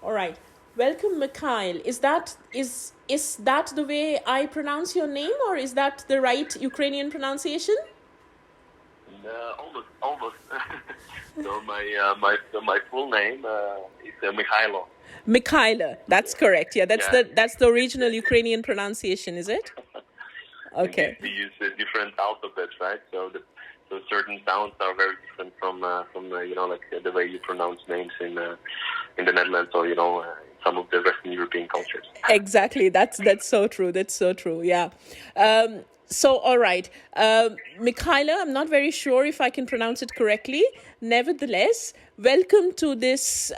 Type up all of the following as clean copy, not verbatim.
All right. Welcome, Mikhail. Is that the way I pronounce your name, or is that the right Ukrainian pronunciation? Almost. So my full name is Mykhailo. Mykhailo. That's correct. Yeah, Yeah, that's the original Ukrainian pronunciation, is it? indeed, Okay. we use different alphabets, right? So certain sounds are very different from the way you pronounce names in the Netherlands or some of the Western European cultures. Exactly. That's so true. That's so true. Yeah. So, all right. Mykhailo, I'm not very sure if I can pronounce it correctly. Nevertheless, welcome to this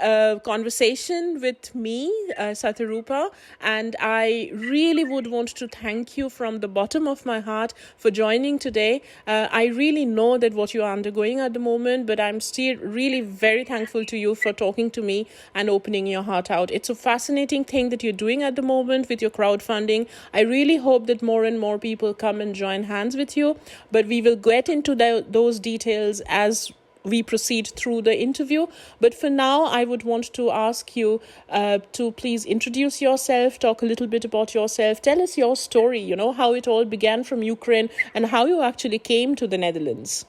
conversation with me, Satarupa. And I really would want to thank you from the bottom of my heart for joining today. I really know that what you are undergoing at the moment, but I'm still really very thankful to you for talking to me and opening your heart out. It's a fascinating thing that you're doing at the moment with your crowdfunding. I really hope that more and more people come and join hands with you, but we will get into those details as we proceed through the interview. But for now, I would want to ask you to please introduce yourself, talk a little bit about yourself, tell us your story, how it all began from Ukraine and how you actually came to the Netherlands.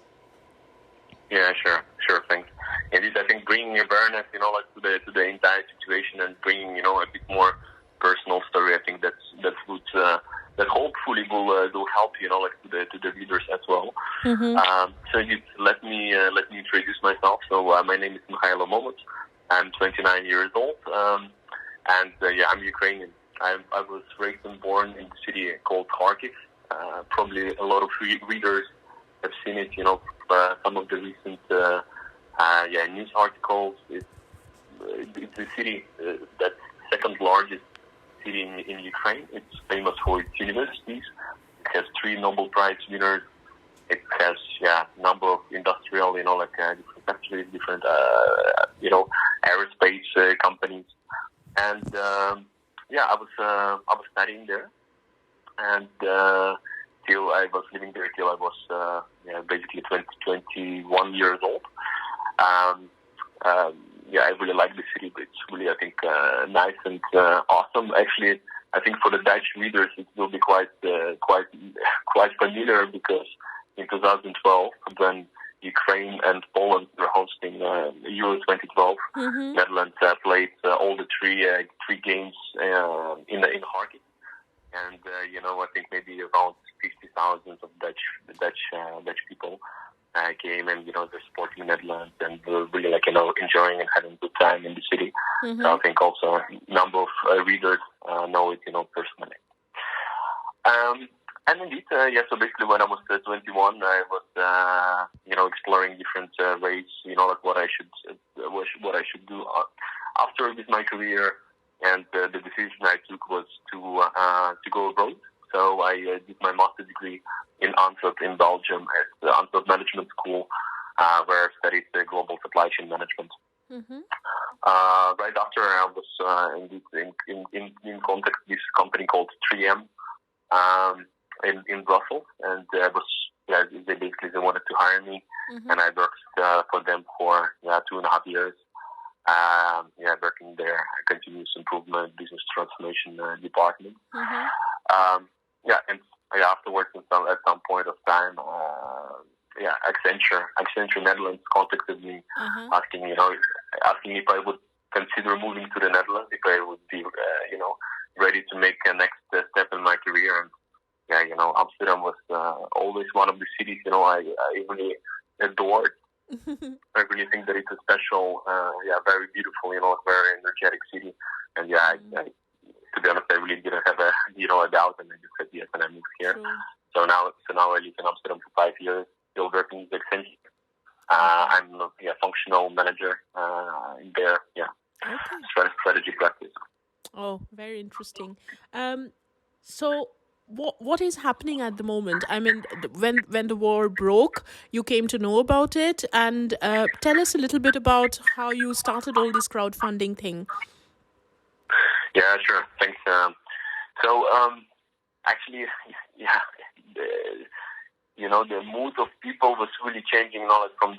Yeah, sure, thanks. Indeed, I think bringing awareness, to the entire situation and bringing, a bit more personal story. I think that would that hopefully will help, to the readers as well. Mm-hmm. So let me introduce myself. So my name is Mykhailo Momot. I'm 29 years old, and I'm Ukrainian. I was raised and born in the city called Kharkiv. Probably a lot of readers have seen it, some of the recent news articles. It's a city that's second largest city in Ukraine. It's famous for its universities. It has 3 Nobel Prize winners. It has number of industrial, different factories, different aerospace companies, and I was studying there, and till I was living there till I was basically 21 years old. I really like the city. It's really, I think, nice and awesome. Actually, I think for the Dutch readers, it will be quite familiar because in 2012, when Ukraine and Poland were hosting Euro 2012, Mm-hmm. Netherlands played all the three games in Kharkiv, and I think maybe around 50,000 of Dutch people came and they're supporting Netherlands and were really enjoying and having a good time in the city. Mm-hmm. So I think also a number of readers know it personally. And indeed, so basically when I was 21, I was exploring different ways, what I should do after with my career, and the decision I took was to go abroad. So I did my master's degree in Antwerp in Belgium at the Antwerp Management School, where I studied global supply chain management. Mm-hmm. Right after, I was indeed in contact with this company called 3M in Brussels, and they wanted to hire me, Mm-hmm. and I worked for them for 2.5 years. Working there, continuous improvement, business transformation department. Mm-hmm. And afterwards, at some point of time, Accenture Netherlands contacted me, Uh-huh. asking if I would consider moving to the Netherlands, if I would be, ready to make a next step in my career. And Amsterdam was always one of the cities, I really adored. I really think that it's a special, very beautiful, very energetic city. And to be honest, I really didn't have a doubt, and I just said yes, and I moved here. True. So now I live in Amsterdam for 5 years, still working with Accenture. I'm a functional manager there. Okay. Strategy practice. Oh, very interesting. So what is happening at the moment? I mean, when the war broke, you came to know about it, and tell us a little bit about how you started all this crowdfunding thing. Yeah, sure. Thanks. Actually, the mood of people was really changing from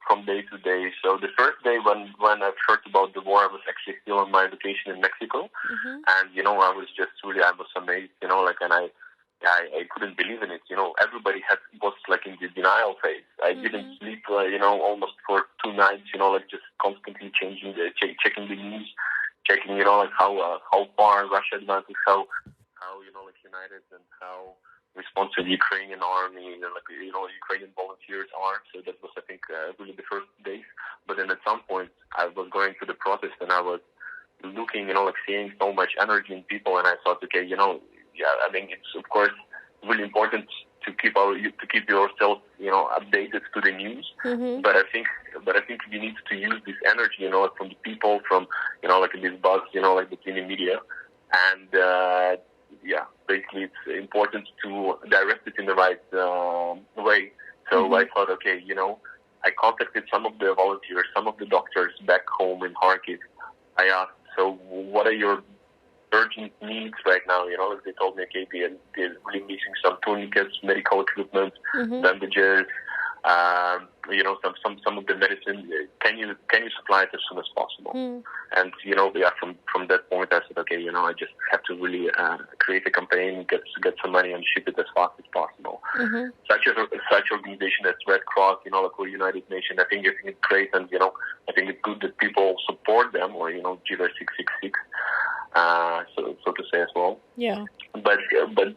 from day to day. So the first day when I heard about the war, I was actually still on my vacation in Mexico, and I was just I was amazed, and I couldn't believe in it. Everybody was like in the denial phase. I didn't sleep, almost for 2 nights. Just constantly checking the news, checking, like how far Russia advances, how united and how responsive Ukrainian army and Ukrainian volunteers are. So that was, I think, really the first days. But then at some point, I was going to the protest and I was looking, seeing so much energy in people, and I thought, okay, I mean, it's of course really important to keep yourself, updated to the news. But I think we need to use this energy, from the people, from this buzz, between the media, and basically it's important to direct it in the right way. So I thought, okay, I contacted some of the volunteers, some of the doctors back home in Kharkiv. I asked, so what are your urgent needs right now? They told me, okay, they're really missing some tourniquets, medical equipment, bandages, some of the medicine. Can you supply it as soon as possible? And from that point, I said, okay, I just have to really create a campaign, get some money, and ship it as fast as possible. Such organization as Red Cross, or United Nations, I think it's great, and I think it's good that people support them, or GIVER 666, so to say as well. Yeah. But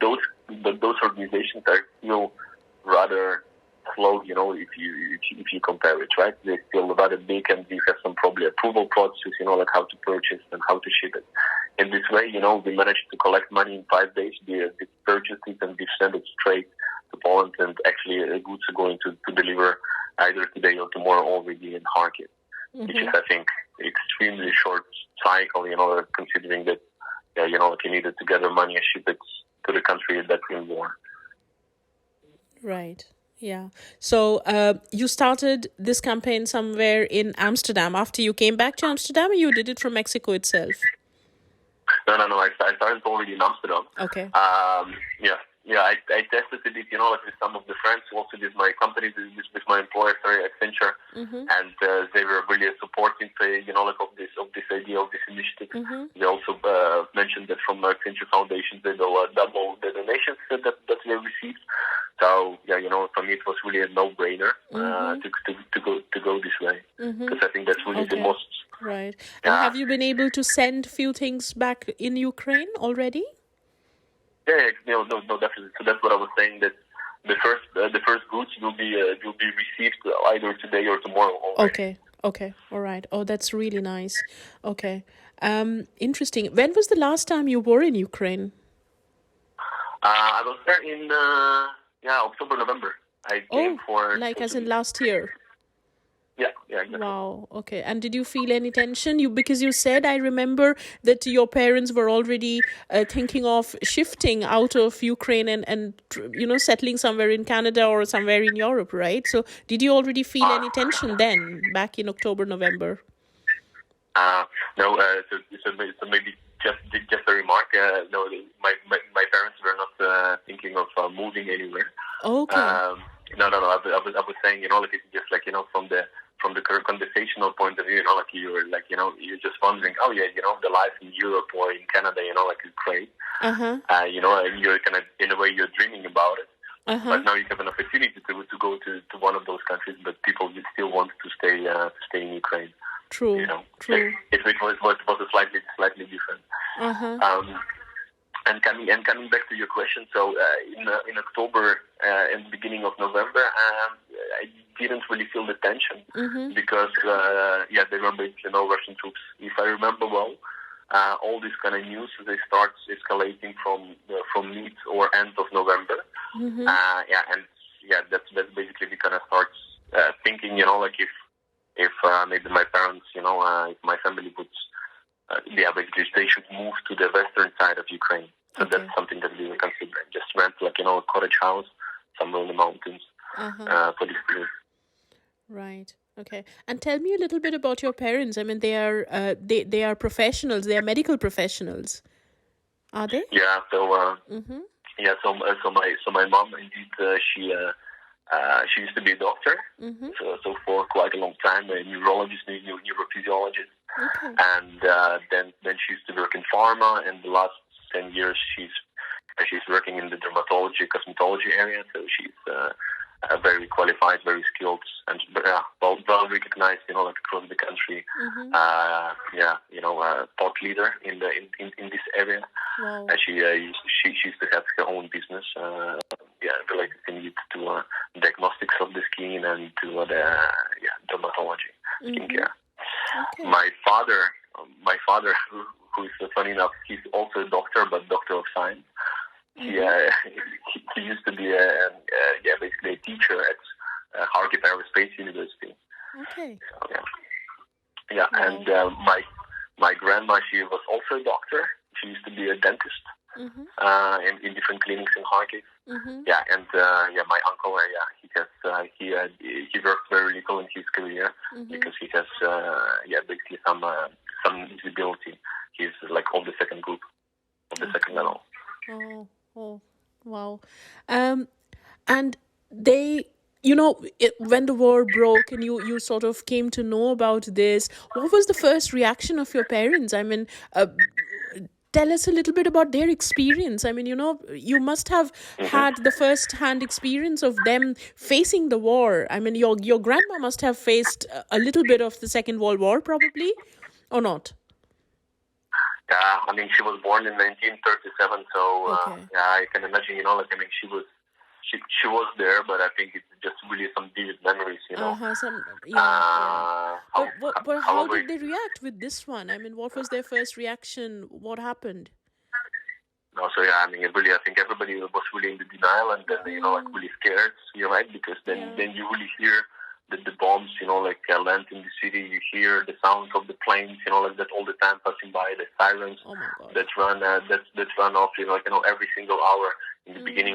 those organizations are still rather slow, if you compare it, right? They're still rather big, and we have some probably approval processes, like how to purchase and how to ship it. In this way, we managed to collect money in 5 days. We purchased it and we sent it straight to Poland, and actually goods are going to deliver either today or tomorrow already in Kharkiv, which is, I think, extremely short cycle, considering that, you needed to gather money and ship it to the country that's in war. Right. Yeah. So you started this campaign somewhere in Amsterdam after you came back to Amsterdam, or you did it from Mexico itself? No. I started already in Amsterdam. Okay. I tested it, with some of the friends who also did my company, with my employer, Accenture, and they were really supporting, of this idea, of this initiative. They also mentioned that from Accenture Foundation, they will double the donations that they received. So for me it was really a no-brainer to go this way, because I think that's really the most. Right. And have you been able to send few things back in Ukraine already? Yeah, no, definitely. So that's what I was saying, that the first goods will be received either today or tomorrow already. Okay. All right. Oh, that's really nice. Okay. Interesting. When was the last time you were in Ukraine? I was there in October, November. I came for as in last year. Yeah, exactly. Wow. Okay. And did you feel any tension? Because you said, I remember that your parents were already thinking of shifting out of Ukraine and settling somewhere in Canada or somewhere in Europe, right? So did you already feel any tension then, back in October, November? No. So maybe just a remark. No, my parents were not thinking of moving anywhere. Okay. No. I was saying, it's just from the conversational point of view, you're just wondering, oh yeah, the life in Europe or in Canada, is great. And you're kind of, in a way, you're dreaming about it. But now you have an opportunity to go to one of those countries, but people will still want to stay in Ukraine. True. True. It was slightly different. And coming back to your question, so in October and the beginning of November, I didn't really feel the tension because there were basically no Russian troops. If I remember well, all this kind of news, they start escalating from mid or end of November. That's basically we kind of start thinking, if maybe my parents, if my family would, basically they should move to the western side of Ukraine. So that's something that we were considering. Just rent a cottage house somewhere in the mountains for this period. Right. Okay. And tell me a little bit about your parents. I mean, they are professionals. They are medical professionals. Are they? Yeah. So So my mom, indeed, she She used to be a doctor, so for quite a long time, a neurologist, neurophysiologist, and then she used to work in pharma. And the last 10 years, she's working in the dermatology, cosmetology area. So she's very qualified, very skilled, and well recognized, like across the country. Thought leader in this area. Wow. And she used to have her own business, related indeed to diagnostics of the skin and to dermatology, skincare. Okay. My father, who is funny enough, he's also a doctor, but doctor of science. He used to be basically a teacher at Kharkiv Aerospace University. Okay. So, wow. And my grandma, she was also a doctor. She used to be a dentist in different clinics in Kharkiv. My uncle, he worked very little in his career because he has basically some disability. He's like of the second group, of the second level. Oh, wow. And they, when the war broke and you sort of came to know about this, what was the first reaction of your parents? I mean, tell us a little bit about their experience. I mean, you must have had the first-hand experience of them facing the war. I mean, your grandma must have faced a little bit of the Second World War, probably, or not? Yeah, I mean, she was born in 1937, so I can imagine, she was there, but I think it's just really some vivid memories, But how did they react with this one? I mean, what was their first reaction? What happened? No, so I think everybody was really in the denial, and then really scared, right? Because then you really hear the bombs, land in the city. You hear the sounds of the planes, that all the time passing by, the sirens that run off, every single hour. In the beginning,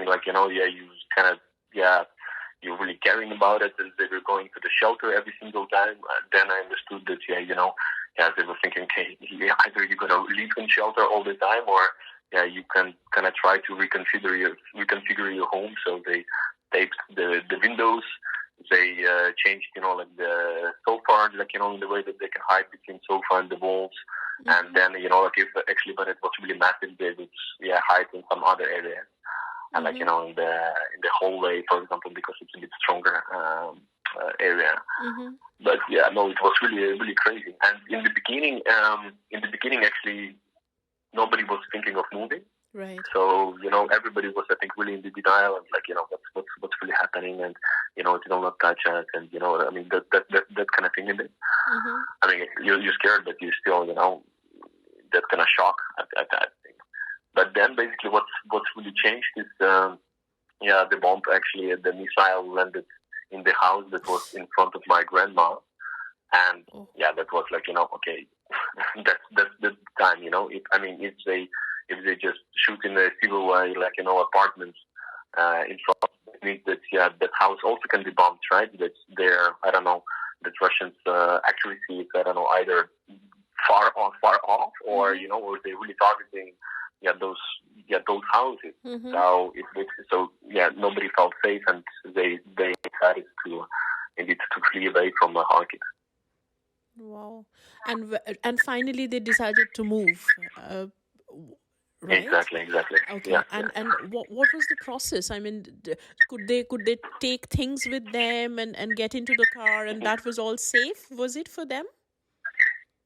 you're really caring about it, and they were going to the shelter every single time. Then I understood that, they were thinking, okay, either you're gonna live in shelter all the time, or you can kind of try to reconfigure your home. So they taped the windows. They changed, the sofa, in the way that they can hide between sofa and the walls. And then, when it was really massive, they would hide in some other areas. And in the hallway, for example, because it's a bit stronger area. But it was really, really crazy. And in the beginning, actually, nobody was thinking of moving. Right. So, everybody was, I think, really in the denial and what's really happening, and, it will not touch us, and, that kind of thing. I mean, you're scared, but you still, that kind of shock at that thing. But then basically what's really changed is, the bomb actually, the missile landed in the house that was in front of my grandma. And that was okay, that's the time, if they just shoot in a civil way, apartments in front, it means that that house also can be bombed, right? That's their, I don't know, the Russians' accuracy is, I don't know, either far off, or or they're really targeting those houses. So nobody felt safe, and they decided to flee away from Kharkiv. Wow. And finally they decided to move. Right? Exactly. Okay. Yeah, and what was the process? I mean, could they take things with them and get into the car, and that was all safe? Was it for them?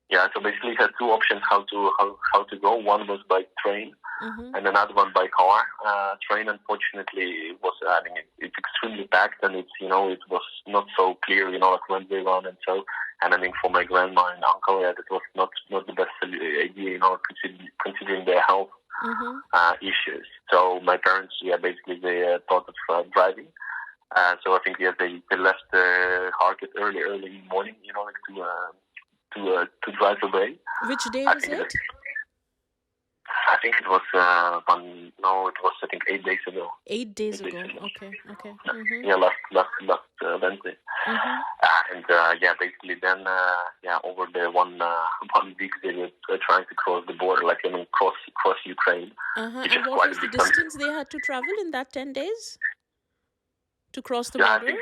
Yeah. So basically, had two options how to go. One was by train, and another one by car. Train, unfortunately, was it's extremely packed, and it's it was not so clear, when they run, and so. And I mean, for my grandma and uncle, that was not the best idea, considering their health issues. So my parents, basically they thought of driving. So I think they left Kharkiv early in the morning, to drive away. Which day was it? I think it was I think 8 days ago. 8 days ago. Okay. Yeah, last Wednesday. And basically then over the one week they were trying to cross the border, cross Ukraine. And what was the distance they had to travel in that 10 days? to cross the Yeah, border?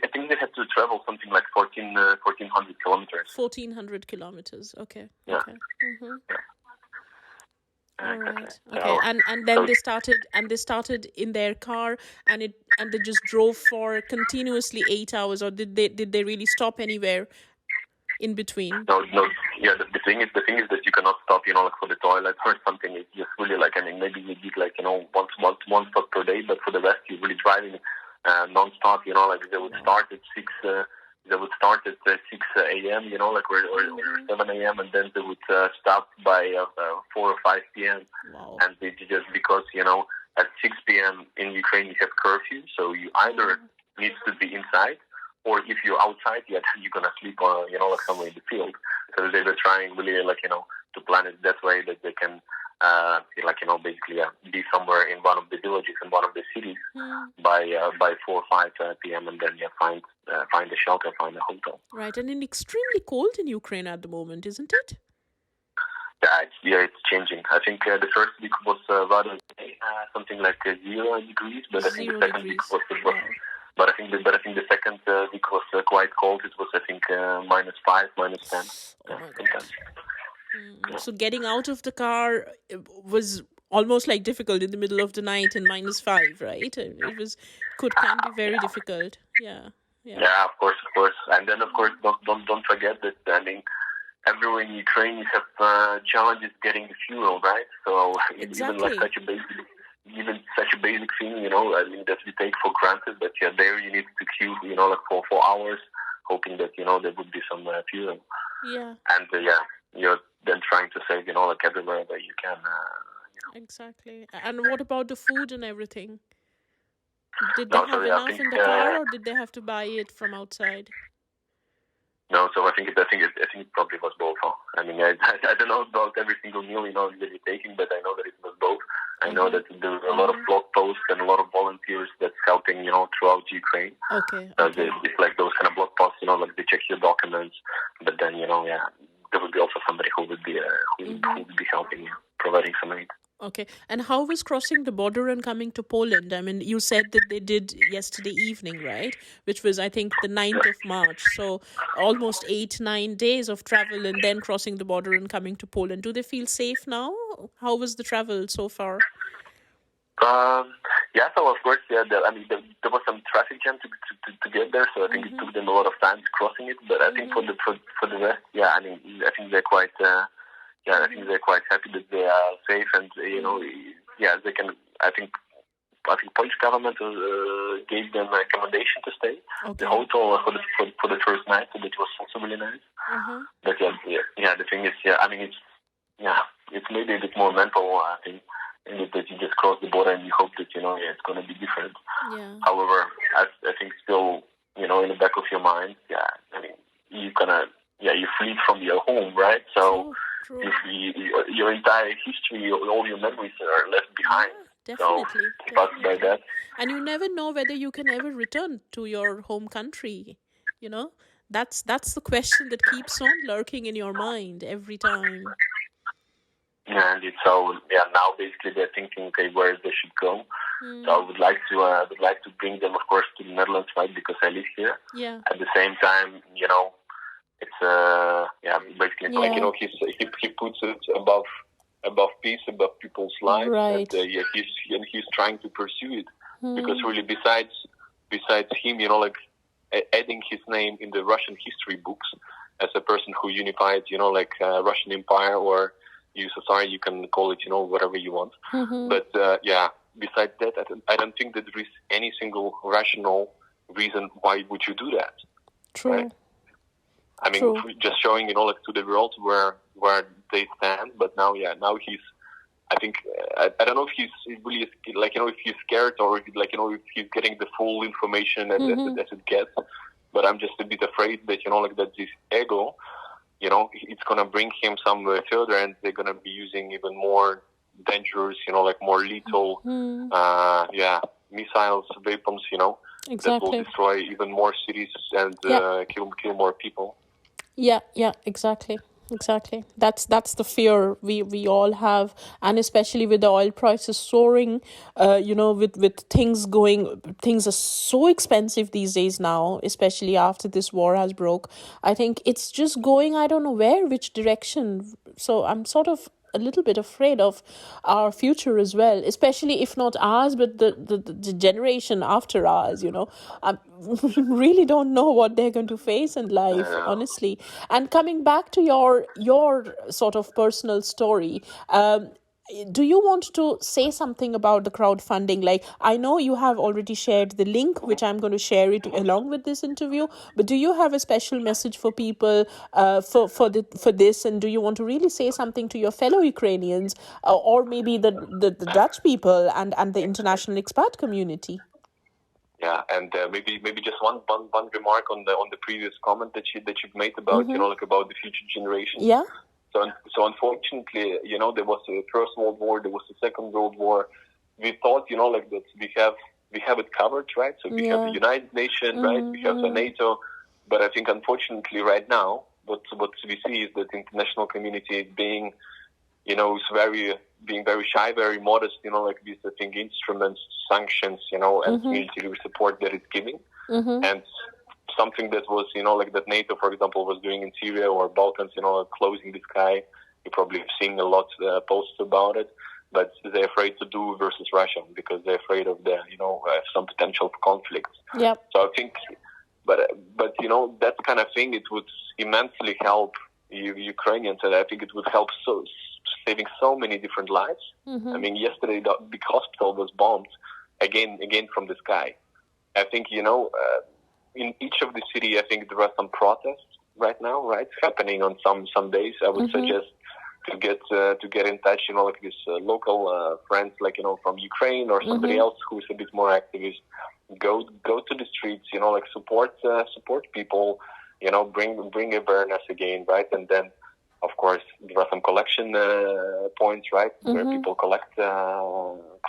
I think they had to travel something like 1,400 kilometers. 1,400 kilometers. Okay. Yeah. Okay. Mm-hmm. Yeah. All Exactly. right. Okay. And then they started in their car, and they just drove for continuously 8 hours, or did they really stop anywhere in between? No. Yeah, the thing is that you cannot stop, like for the toilet or something. It's just really like, maybe you did like, one stop per day, but for the rest, you're really driving non-stop. Like they would start at 6. They would start at 6 a.m. Like or 7 a.m. and then they would stop by 4 or 5 p.m. Wow. And they just because at 6 p.m. in Ukraine you have curfew, so you either need to be inside, or if you're outside, you're gonna sleep like somewhere in the field. So they were trying really to plan it that way that they can basically be somewhere in one of the villages in one of the cities by 4 or 5 p.m. and then find a shelter, find a hotel. Right, and it's extremely cold in Ukraine at the moment, isn't it? Yeah, it's changing. I think the first week was rather something like 0 degrees, but I think the second week was. But I think the second week was quite cold. It was, I think, -5, -10. Oh my God. So getting out of the car was almost like difficult in the middle of the night in -5, right? It can be very difficult. Yeah. Yeah, of course. And then, of course, don't forget that, everywhere in Ukraine you have challenges getting the fuel, right? So exactly. Even like such a basic thing, that we take for granted, but there you need to queue, like for hours, hoping that, there would be some fuel. Yeah. And you're then trying to save, like everywhere that you can. Exactly. And what about the food and everything? Did they have enough in the car, or did they have to buy it from outside? No, so I think it probably was both. Huh? I don't know about every single meal that you're taking, but I know that it was both. I know that there were a lot of blog posts and a lot of volunteers that's helping throughout Ukraine. Okay. It's like those kind of blog posts, like they check your documents, but then there would be also somebody who would be helping you, providing some aid. Okay. And how was crossing the border and coming to Poland? You said that they did yesterday evening, right? Which was, I think, the 9th of March. So almost 8-9 days of travel and then crossing the border and coming to Poland. Do they feel safe now? How was the travel so far? Yeah, so of course, there was some traffic jam to get there, so I think it took them a lot of time crossing it. But I think for the rest, I think they're quite. I think they're quite happy that they are safe, and they can. I think Polish government gave them a accommodation to stay. Okay. The hotel for the first night, so that was also really nice. But the thing is, it's maybe a bit more mental. I think that you just cross the border and you hope that it's going to be different. Yeah. However, I think still in the back of your mind, you flee from your home, right? So. True. Your entire history, all your memories are left behind. Yeah, definitely. By that. And you never know whether you can ever return to your home country. That's the question that keeps on lurking in your mind every time. And so now basically they're thinking, okay, where they should go. So I would like to bring them, of course, to the Netherlands, right? Because I live here. Yeah. At the same time, it's basically like he puts it above peace, above people's lives, right. And he's trying to pursue it because really besides him, like adding his name in the Russian history books as a person who unified, Russian Empire or USSR, you can call it, whatever you want. But besides that, I don't think that there is any single rational reason why would you do that. True. Right? Just showing, to the world where they stand. But now he's, I think, I don't know if he's really, if he's scared or if he's getting the full information as it gets. But I'm just a bit afraid that, that this ego, it's going to bring him somewhere further and they're going to be using even more dangerous, more lethal, missiles, weapons, exactly. that will destroy even more cities and kill more people. Yeah, exactly. Exactly. That's the fear we all have, and especially with the oil prices soaring, with things are so expensive these days now, especially after this war has broke. I think it's just going, I don't know which direction. So I'm sort of a little bit afraid of our future as well, especially if not ours, but the generation after ours, I really don't know what they're going to face in life, honestly. And coming back to your sort of personal story, do you want to say something about the crowdfunding? Like, I know you have already shared the link, which I'm going to share it along with this interview, but do you have a special message for people for this, and do you want to really say something to your fellow Ukrainians, or maybe the Dutch people and the international expat community? Yeah, and maybe just one remark on the previous comment that you've made about about the future generations. Yeah. So unfortunately, there was the First World War, there was the Second World War. We thought, that we have it covered, right? So we have the United Nations, right? We have the NATO. But I think, unfortunately, right now, what we see is that the international community is being very shy, very modest, with, I think, instruments, sanctions, and military support that it's giving. And something that was, that NATO, for example, was doing in Syria or Balkans, closing the sky. You probably have seen a lot of posts about it, but they're afraid to do versus Russia because they're afraid of the, some potential conflicts. Yep. So I think, but that kind of thing, it would immensely help Ukrainians, and I think it would help saving so many different lives. I mean, yesterday the big hospital was bombed again from the sky. I think, in each of the city, I think there are some protests right now, right, happening on some days. I would suggest to get in touch, like with local friends, like from Ukraine or somebody else who's a bit more activist. Go to the streets, like support people, bring awareness again, right, and then. Of course, there are some collection points, right, where people collect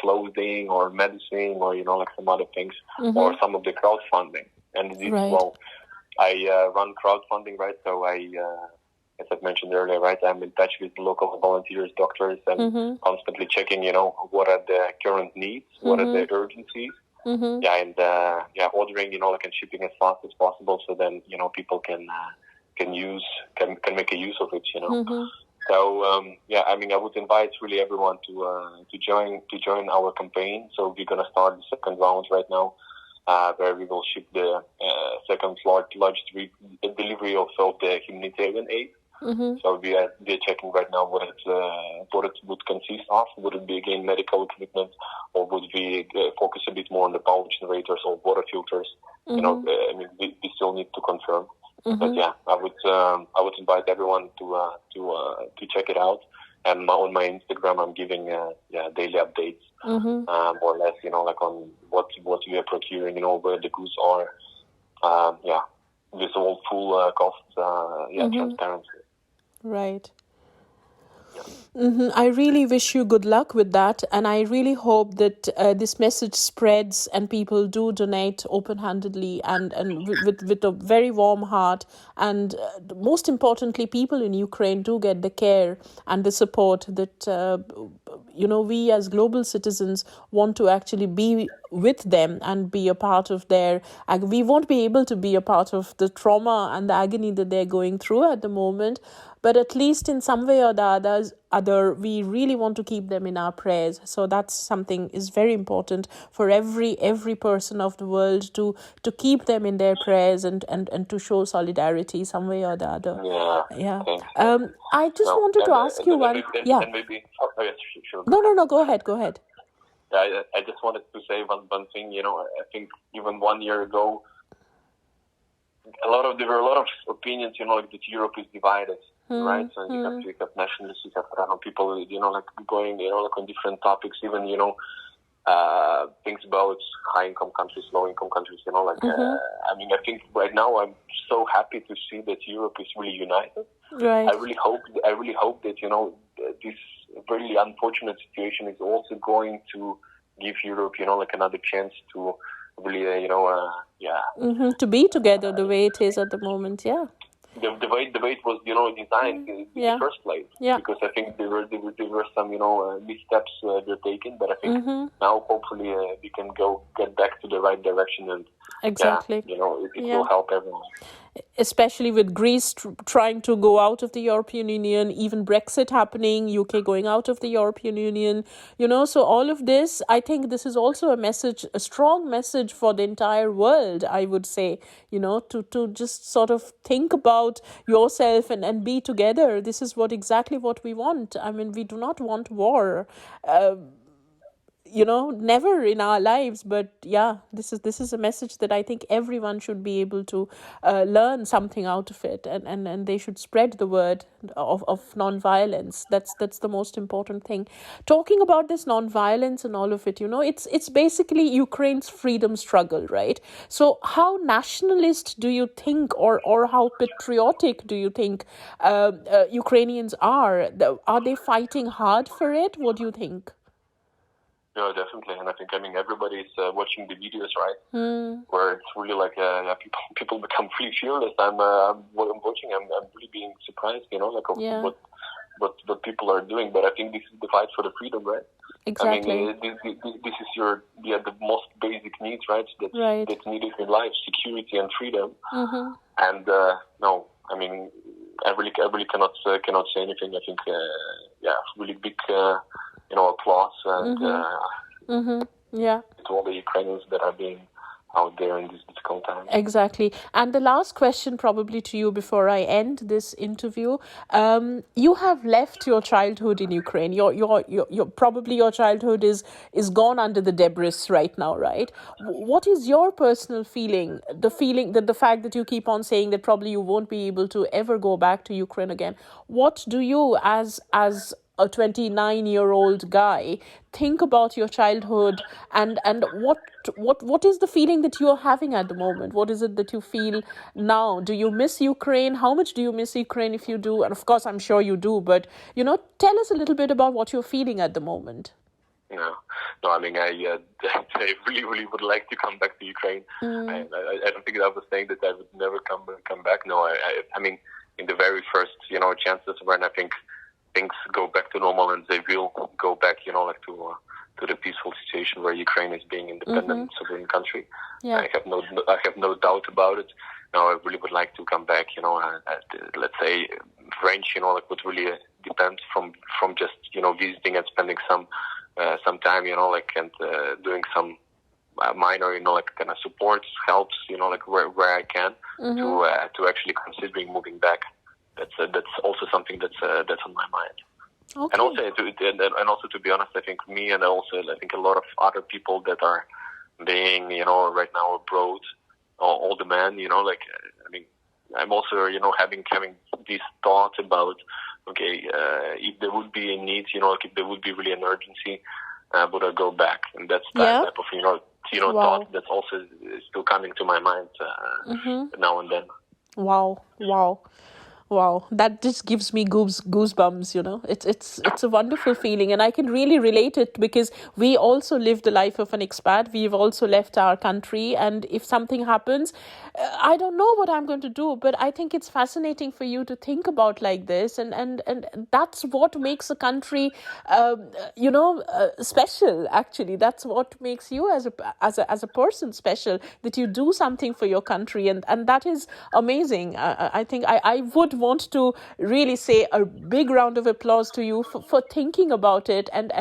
clothing or medicine or, like some other things, or some of the crowdfunding. And I run crowdfunding, right, so as I mentioned earlier, right, I'm in touch with local volunteers, doctors, and constantly checking, what are the current needs, what are the urgencies. And ordering, and shipping as fast as possible so then, people can make a use of it, So I mean, I would invite really everyone to join our campaign. So we're gonna start the second round right now, where we will ship the second largest delivery of the humanitarian aid. So we're checking right now what it would consist of. Would it be again medical equipment, or would we focus a bit more on the power generators or water filters? I mean, we still need to confirm. But yeah, I would invite everyone to check it out. And on my Instagram, I'm giving daily updates, more or less, like on what we are procuring, where the goods are. With all full cost, transparency. Right. I really wish you good luck with that, and I really hope that this message spreads and people do donate open-handedly and with a very warm heart, and most importantly, people in Ukraine do get the care and the support that we as global citizens want to actually be with them and be a part of their. We won't be able to be a part of the trauma and the agony that they're going through at the moment. But at least in some way or the other, we really want to keep them in our prayers. So that's something is very important for every person of the world to keep them in their prayers and to show solidarity some way or the other. Yeah. I just wanted to ask you one. And maybe. Oh, yes, sure. No. Go ahead. Yeah, I just wanted to say one thing. I think even 1 year ago, there were a lot of opinions, like that Europe is divided, right? So you have nationalists, you have people, like going, like on different topics, even, things about high-income countries, low-income countries, I mean, I think right now I'm so happy to see that Europe is really united. Right. I really hope that, this really unfortunate situation is also going to give Europe, like another chance to really, to be together the way it is at the moment, yeah. the way it was, designed in the Yeah. first place. Yeah. Because I think there were some, missteps they're taken, but I think Mm-hmm. now hopefully we can get back to the right direction, and Exactly. it Yeah. will help everyone. Especially with Greece trying to go out of the European Union, even Brexit happening, UK going out of the European Union, so all of this, I think this is also a message, a strong message for the entire world, I would say, to just sort of think about yourself and be together. This is exactly what we want. I mean, we do not want war. Never in our lives, but yeah, this is a message that I think everyone should be able to learn something out of it, and they should spread the word of non-violence. That's the most important thing. Talking about this non-violence and all of it, it's basically Ukraine's freedom struggle, right? So how nationalist do you think, or how patriotic do you think Ukrainians are? Are they fighting hard for it? What do you think? No, definitely, and I think everybody's watching the videos, right? Where it's really like people become really fearless. What I'm watching, I'm really being surprised, of what people are doing. But I think this is the fight for the freedom, right? Exactly. This is the most basic needs, right? That's needed in life: security and freedom. Mm-hmm. And no, I really cannot say anything. I think really big. Applause and Yeah. to all the Ukrainians that are being out there in this difficult time. Exactly. And the last question probably to you before I end this interview. You have left your childhood in Ukraine. Your probably your childhood is gone under the debris right now, right? What is your personal feeling? The fact that you keep on saying that probably you won't be able to ever go back to Ukraine again. What do you as a 29-year-old guy think about your childhood, and what is the feeling that you're having at the moment? What is it that you feel now? Do you miss Ukraine? How much do you miss Ukraine, if you do? And of course I'm sure you do, but tell us a little bit about what you're feeling at the moment. No, I really would like to come back to Ukraine. I don't think I was saying that I would never come back. No, I mean, in the very first chances when I think things go back to normal, and they will go back, to the peaceful situation where Ukraine is being independent, sovereign country. Yeah. I have no doubt about it. Now, I really would like to come back. Let's say range, would really depend from just visiting and spending some time, and doing some minor, kind of support helps, where I can to actually considering moving back. That's also something that's on my mind. Okay. And also to be honest, I think me and also I think a lot of other people that are being right now abroad, all the men, I'm also having this thought about if there would be a need, if there would be really an urgency, would I go back? And that's that type of Wow. thought that's also still coming to my mind now and then. Wow, that just gives me goosebumps. It's a wonderful feeling, and I can really relate it because we also live the life of an expat. We've also left our country, and if something happens, I don't know what I'm going to do, but I think it's fascinating for you to think about like this, and that's what makes a country, special. Actually, that's what makes you as a person special. That you do something for your country, and that is amazing. I think I would want to really say a big round of applause to you for thinking about it and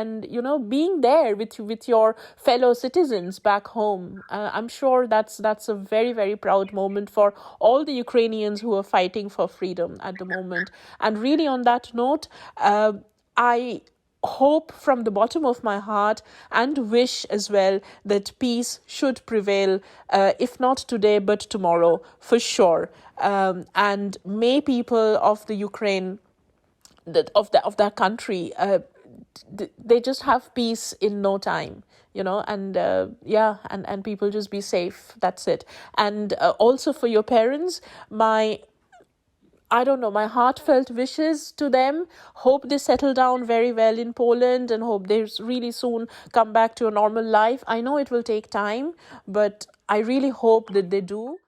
being there with your fellow citizens back home. I'm sure that's a very, very proud moment for all the Ukrainians who are fighting for freedom at the moment. And really, on that note, I hope from the bottom of my heart and wish as well that peace should prevail, if not today but tomorrow, for sure. And may people of the Ukraine, of that country, they just have peace in no time, and people just be safe. That's it. And also for your parents, my heartfelt wishes to them. Hope they settle down very well in Poland, and hope they really soon come back to a normal life. I know it will take time, but I really hope that they do.